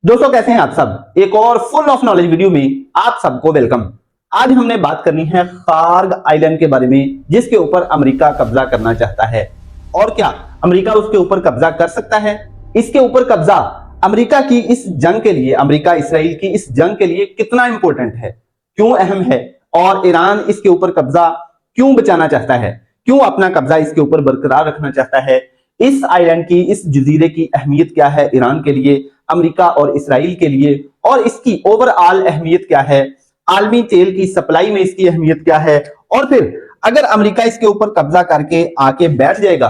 दोस्तों कैसे हैं आप सब। एक और फुल ऑफ नॉलेज वीडियो में आप सबको वेलकम। आज हमने बात करनी है खार्ग आइलैंड के बारे में, जिसके ऊपर अमेरिका कब्जा करना चाहता है। और क्या अमेरिका उसके ऊपर कब्जा कर सकता है? इसके ऊपर कब्जा अमेरिका की इस जंग के लिए, अमेरिका इसराइल की इस जंग के लिए कितना इंपॉर्टेंट है, क्यों अहम है, और ईरान इसके ऊपर कब्जा क्यों बचाना चाहता है, क्यों अपना कब्जा इसके ऊपर बरकरार रखना चाहता है, इस आइलैंड की, इस जजीरे की अहमियत क्या है ईरान के लिए, अमेरिका और इसराइल के लिए, और इसकी ओवरऑल अहमियत क्या है, आलमी तेल की सप्लाई में इसकी अहमियत क्या है, और फिर अगर अमेरिका इसके ऊपर कब्जा करके आके बैठ जाएगा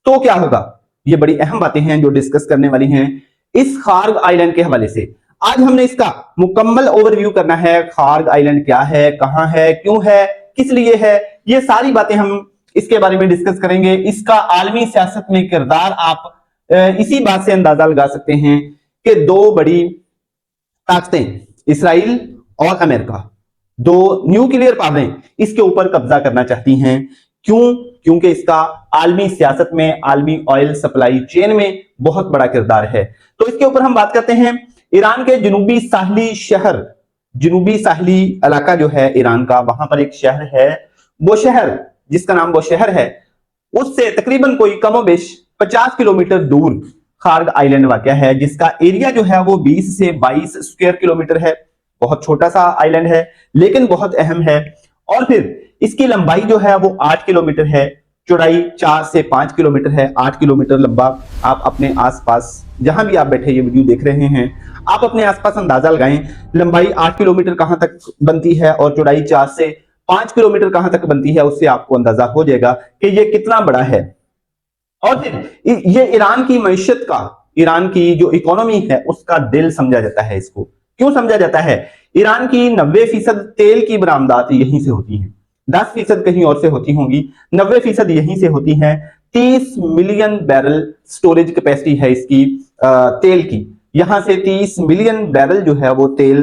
तो क्या होगा। ये बड़ी अहम बातें हैं जो डिस्कस करने वाली हैं इस खार्ग आइलैंड के हवाले से। आज हमने इसका मुकम्मल ओवरव्यू करना है। खार्ग आइलैंड क्या है, कहां है, क्यों है, किस लिए है, ये सारी बातें हम इसके बारे में डिस्कस करेंगे। इसका आलमी सियासत में किरदार आप इसी बात से अंदाजा लगा सकते हैं कि दो बड़ी ताकतें, इसराइल और अमेरिका, दो न्यूक्लियर पावरें इसके ऊपर कब्जा करना चाहती हैं। क्यों? क्योंकि इसका आलमी सियासत में, आलमी ऑयल सप्लाई चेन में बहुत बड़ा किरदार है। तो इसके ऊपर हम बात करते हैं। ईरान के जनूबी साहली शहर, जनूबी साहली इलाका जो है ईरान का, वहां पर एक शहर है, वो शहर जिसका नाम वो शहर है, उससे तकरीबन कोई कमोबेश 50 किलोमीटर दूर खार्ग आइलैंड वाक़या है, जिसका एरिया जो है वो 20 से 22 स्क्वायर किलोमीटर है। बहुत छोटा सा आइलैंड है लेकिन बहुत अहम है। और फिर इसकी लंबाई जो है वो 8 किलोमीटर है, चौड़ाई 4 से 5 किलोमीटर है। 8 किलोमीटर लंबा। आप अपने आसपास जहां भी आप बैठे ये वीडियो देख रहे हैं, आप अपने आसपास अंदाजा लगाएं, लंबाई 8 किलोमीटर कहां तक बनती है और चौड़ाई 4 से 5 किलोमीटर कहां तक बनती है, उससे आपको अंदाजा हो जाएगा कि ये कितना बड़ा है। और फिर ये ईरान की मईशत का, ईरान की जो इकोनॉमी है उसका दिल समझा जाता है। इसको क्यों समझा जाता है? ईरान की 90% तेल की बरामदात यहीं से होती है। 10% कहीं और से होती होंगी, 90% यहीं से होती है। 30 मिलियन बैरल स्टोरेज कैपेसिटी है इसकी तेल की। यहां से 30 मिलियन बैरल जो है वो तेल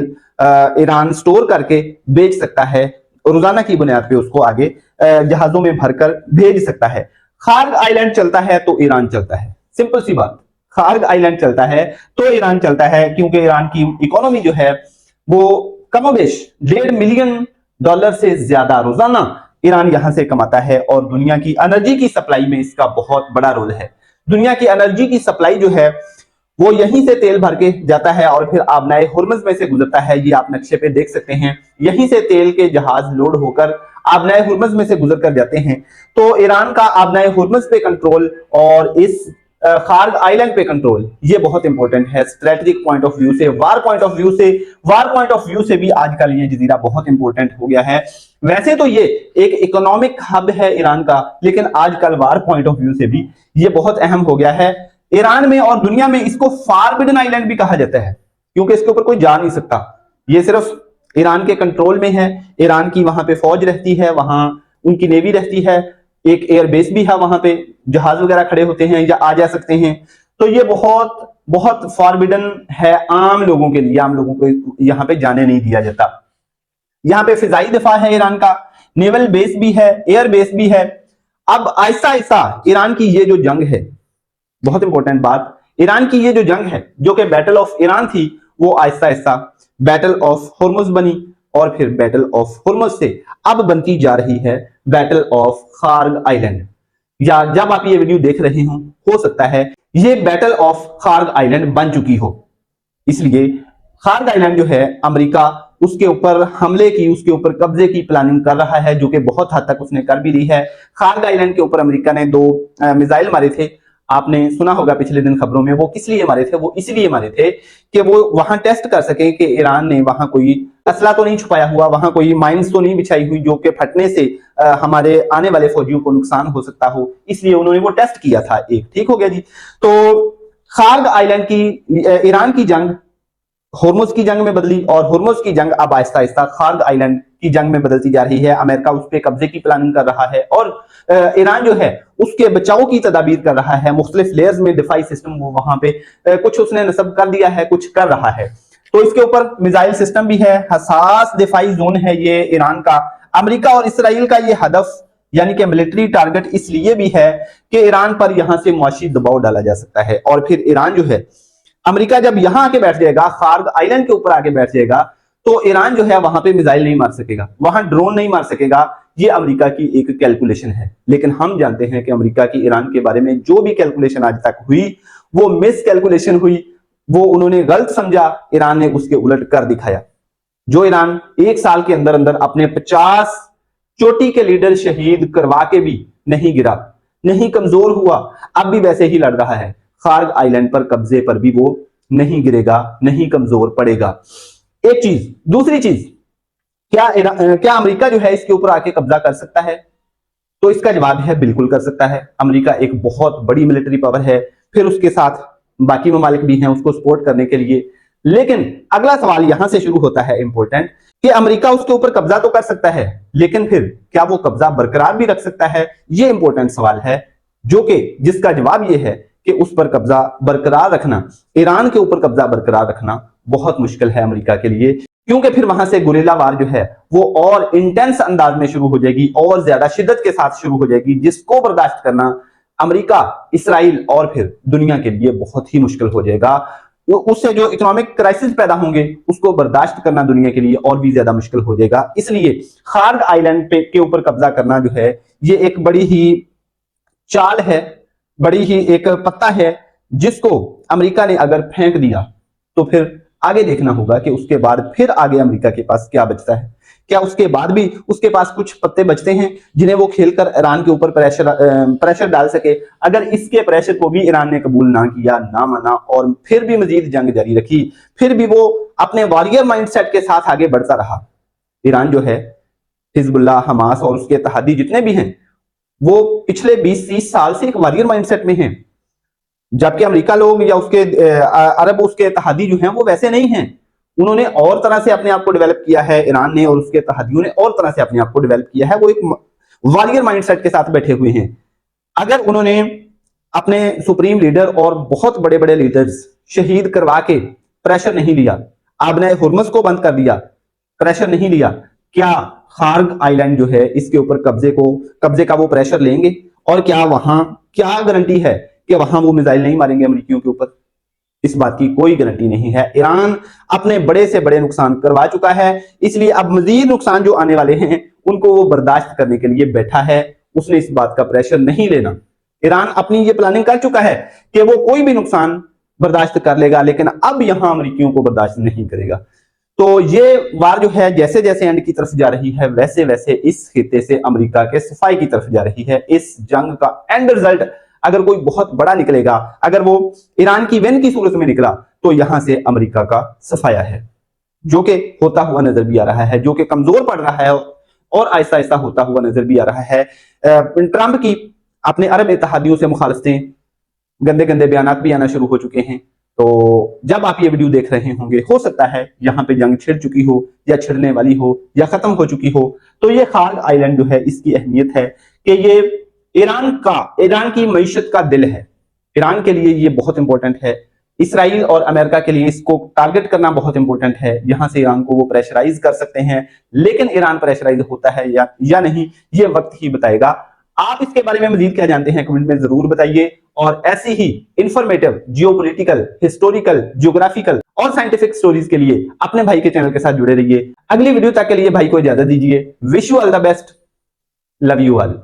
ईरान स्टोर करके बेच सकता है, रोजाना की बुनियाद पे उसको आगे जहाजों में भरकर भेज सकता है। खार्ग आइलैंड चलता है तो ईरान चलता है, सिंपल सी बात। खार्ग आइलैंड चलता है तो ईरान चलता है, क्योंकि ईरान की इकोनॉमी जो है वो कमोबेश $1.5 मिलियन से ज्यादा रोजाना ईरान यहां से कमाता है। और दुनिया की एनर्जी की सप्लाई में इसका बहुत बड़ा रोल है। दुनिया की एनर्जी की सप्लाई जो है वो यहीं से तेल भर के जाता है और फिर आबनाए हुर्मुज में से गुजरता है। ये आप नक्शे पे देख सकते हैं, यहीं से तेल के जहाज लोड होकर आबनाए हुर्मुज में से गुजर कर जाते हैं। तो ईरान का आबनाए हुर्मुज पे कंट्रोल और इस खार्ग आइलैंड पे कंट्रोल, ये बहुत इंपॉर्टेंट है स्ट्रेटेजिक पॉइंट ऑफ व्यू से, वार पॉइंट ऑफ व्यू से। वार पॉइंट ऑफ व्यू से भी आजकल ये जजीरा बहुत इंपॉर्टेंट हो गया है। वैसे तो ये एक इकोनॉमिक हब है ईरान का, लेकिन आजकल वार पॉइंट ऑफ व्यू से भी ये बहुत अहम हो गया है। ईरान में और दुनिया में इसको फॉरबिडन आइलैंड भी कहा जाता है, क्योंकि इसके ऊपर कोई जा नहीं सकता। ये सिर्फ ईरान के कंट्रोल में है। ईरान की वहां पे फौज रहती है, वहां उनकी नेवी रहती है, एक एयरबेस भी है, वहां पे जहाज वगैरह खड़े होते हैं या आ जा सकते हैं। तो ये बहुत बहुत फॉरबिडन है आम लोगों के लिए। आम लोगों को यहाँ पे जाने नहीं दिया जाता। यहाँ पे फिजाई दिफा है ईरान का, नेवल बेस भी है, एयर बेस भी है। अब आहिस्ता आहिस्ता ईरान की ये जो जंग है, बहुत इंपॉर्टेंट बात, ईरान की ये जो जंग है जो कि बैटल ऑफ ईरान थी, वो आहिस्ता आहिस्ता बैटल ऑफ हुर्मुज बनी और फिर बैटल ऑफ हुर्मुज से अब बनती जा रही है बैटल ऑफ खार्ग आइलैंड। या जब आप ये वीडियो देख रहे हो सकता है ये बैटल ऑफ खार्ग आइलैंड बन चुकी हो। इसलिए खार्ग आइलैंड जो है अमेरिका उसके ऊपर हमले की, उसके ऊपर कब्जे की प्लानिंग कर रहा है, जो कि बहुत हद तक उसने कर भी ली है। खार्ग आइलैंड के ऊपर अमेरिका ने 2 मिसाइल मारे थे। आपने सुना होगा पिछले दिन खबरों में। वो किस लिए मारे थे? वो इसलिए मारे थे कि वो वहां टेस्ट कर सके कि ईरान ने वहां कोई असला तो नहीं छुपाया हुआ, वहां कोई माइंस तो नहीं बिछाई हुई जो कि फटने से हमारे आने वाले फौजियों को नुकसान हो सकता हो। इसलिए उन्होंने वो टेस्ट किया था। एक ठीक हो गया जी। तो खार्ग आइलैंड की ईरान की जंग हुर्मुज की जंग में बदली और हुर्मुज की जंग अब आहिस्ता आहिस्ता खार्ग आइलैंड की जंग में बदलती जा रही है। अमेरिका उस पर कब्जे की प्लानिंग कर रहा है और ईरान जो है उसके बचाव की तदाबीर कर रहा है। मुख्तलिफ लेयर्स में दिफाई सिस्टम वो वहां पे कुछ उसने नस्ब कर दिया है, कुछ कर रहा है। तो इसके ऊपर मिसाइल सिस्टम भी है, हसास दिफाई जोन है ये ईरान का। अमेरिका और इसराइल का ये हदफ यानी कि मिलिट्री टारगेट इसलिए भी है कि ईरान पर यहां से मुआशी दबाव डाला जा सकता है और फिर ईरान जो है अमेरिका जब यहां आके बैठ जाएगा, खार्ग आइलैंड के ऊपर आके बैठ जाएगा, तो ईरान जो है वहां पे मिसाइल नहीं मार सकेगा, वहां ड्रोन नहीं मार सकेगा। ये अमेरिका की एक कैलकुलेशन है। लेकिन हम जानते हैं कि अमेरिका की ईरान के बारे में जो भी कैलकुलेशन आज तक हुई वो मिस कैलकुलेशन हुई, वो उन्होंने गलत समझा, ईरान ने उसके उलट कर दिखाया। जो ईरान एक साल के अंदर अंदर अपने 50 चोटी के लीडर शहीद करवा के भी नहीं गिरा, नहीं कमजोर हुआ, अब भी वैसे ही लड़ रहा है। खार्ग आइलैंड पर कब्जे पर भी वो नहीं गिरेगा, नहीं कमजोर पड़ेगा। एक चीज। दूसरी चीज, क्या अमेरिका जो है इसके ऊपर आके कब्जा कर सकता है? तो इसका जवाब है बिल्कुल कर सकता है। अमेरिका एक बहुत बड़ी मिलिट्री पावर है, फिर उसके साथ बाकी ममालिक भी हैं उसको सपोर्ट करने के लिए। लेकिन अगला सवाल यहां से शुरू होता है इंपॉर्टेंट, कि अमेरिका उसके ऊपर कब्जा तो कर सकता है, लेकिन फिर क्या वो कब्जा बरकरार भी रख सकता है? ये इंपॉर्टेंट सवाल है, जो कि जिसका जवाब ये है कि उस पर कब्जा बरकरार रखना, ईरान के ऊपर कब्जा बरकरार रखना बहुत मुश्किल है अमेरिका के लिए, क्योंकि फिर वहां से गुरिल्ला वार जो है वो और इंटेंस अंदाज में शुरू हो जाएगी, और ज्यादा शिद्दत के साथ शुरू हो जाएगी, जिसको बर्दाश्त करना अमेरिका, इसराइल और फिर दुनिया के लिए बहुत ही मुश्किल हो जाएगा। उससे जो इकोनॉमिक क्राइसिस पैदा होंगे उसको बर्दाश्त करना दुनिया के लिए और भी ज्यादा मुश्किल हो जाएगा। इसलिए खार्ग आइलैंड के ऊपर कब्जा करना जो है ये एक बड़ी ही चाल है, बड़ी ही एक पत्ता है, जिसको अमेरिका ने अगर फेंक दिया तो फिर आगे देखना होगा कि उसके बाद फिर आगे अमेरिका के पास क्या बचता है। क्या उसके बाद भी उसके पास कुछ पत्ते बचते हैं जिन्हें वो खेलकर ईरान के ऊपर प्रेशर डाल सके? अगर इसके प्रेशर को भी ईरान ने कबूल ना किया, ना माना, और फिर भी मजीद जंग जारी रखी, फिर भी वो अपने वॉरियर माइंडसेट के साथ आगे बढ़ता रहा, ईरान जो है, हिजबुल्लाह, हमास और उसके तहादी जितने भी हैं, वो पिछले 20-30 साल से एक वॉरियर माइंडसेट में हैं। जबकि अमेरिका लोग या उसके अरब उसके तहादी जो हैं वो वैसे नहीं हैं। उन्होंने और तरह से अपने आप को डेवलप किया है, ईरान ने और उसके तहादियों ने और तरह से अपने आप को डेवलप किया है। वो एक वॉरियर माइंडसेट के साथ बैठे हुए हैं। अगर उन्होंने अपने सुप्रीम लीडर और बहुत बड़े बड़े लीडर्स शहीद करवा के प्रेशर नहीं लिया, आपने हुर्मुज़ को बंद कर दिया, प्रेशर नहीं लिया, क्या खार्ग आइलैंड जो है इसके ऊपर कब्जे का वो प्रेशर लेंगे? और क्या वहां क्या गारंटी है कि वहां वो मिसाइल नहीं मारेंगे अमेरिकियों के ऊपर? इस बात की कोई गारंटी नहीं है। ईरान अपने बड़े से बड़े नुकसान करवा चुका है, इसलिए अब मजीद नुकसान जो आने वाले हैं उनको वो बर्दाश्त करने के लिए बैठा है। उसने इस बात का प्रेशर नहीं लेना। ईरान अपनी ये प्लानिंग कर चुका है कि वो कोई भी नुकसान बर्दाश्त कर लेगा, लेकिन अब यहां अमेरिकियों को बर्दाश्त नहीं करेगा। तो ये वार जो है जैसे जैसे एंड की तरफ जा रही है, वैसे वैसे इस खित्ते से अमेरिका के सफाई की तरफ जा रही है। इस जंग का एंड रिजल्ट अगर कोई बहुत बड़ा निकलेगा, अगर वो ईरान की विन की सूरत में निकला, तो यहां से अमेरिका का सफाया है, जो कि होता हुआ नजर भी आ रहा है, जो कि कमजोर पड़ रहा है और आहिस्ता आहिस्ता होता हुआ नजर भी आ रहा है। ट्रंप की अपने अरब इत्तेहादियों से मुखालफतें, गंदे गंदे बयान भी आना शुरू हो चुके हैं। तो जब आप ये वीडियो देख रहे होंगे, हो सकता है यहां पे जंग छिड़ चुकी हो या छिड़ने वाली हो या खत्म हो चुकी हो। तो ये खार्ग आइलैंड जो है इसकी अहमियत है कि ये ईरान की मईशत का दिल है। ईरान के लिए ये बहुत इंपॉर्टेंट है। इसराइल और अमेरिका के लिए इसको टारगेट करना बहुत इंपॉर्टेंट है। यहां से ईरान को वो प्रेशराइज कर सकते हैं, लेकिन ईरान प्रेशराइज होता है या नहीं, ये वक्त ही बताएगा। आप इसके बारे में मजीद क्या जानते हैं कमेंट में जरूर बताइए, और ऐसी ही इंफॉर्मेटिव जियोपॉलिटिकल, हिस्टोरिकल, जियोग्राफिकल और साइंटिफिक स्टोरीज के लिए अपने भाई के चैनल के साथ जुड़े रहिए। अगली वीडियो तक के लिए भाई को इजाजत दीजिए। Wish you all the best, love you all.